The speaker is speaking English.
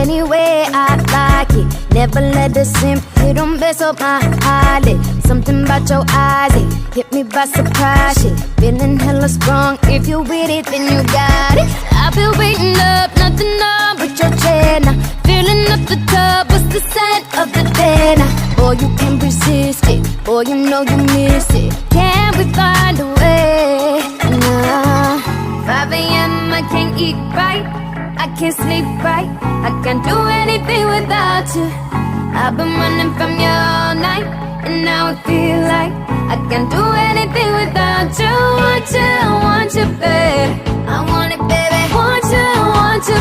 any way I like it. Never let the simp hit 'em, mess up my eyelid. Something about your eyes, it hit me by surprise. Shit, feeling hella strong. If you with it, then you got it. I've been waiting up, nothing on but your chair now. Filling up the tub, what's the scent of the day now? Boy, you can't resist it. Boy, you know you miss it. Can we find a way? Nah. 5 a.m. I can't eat right, I can't sleep right, I can't do anything without you. I've been running from you all night, and now I feel like I can't do anything without you. Want you, babe. I want it, baby. Want you,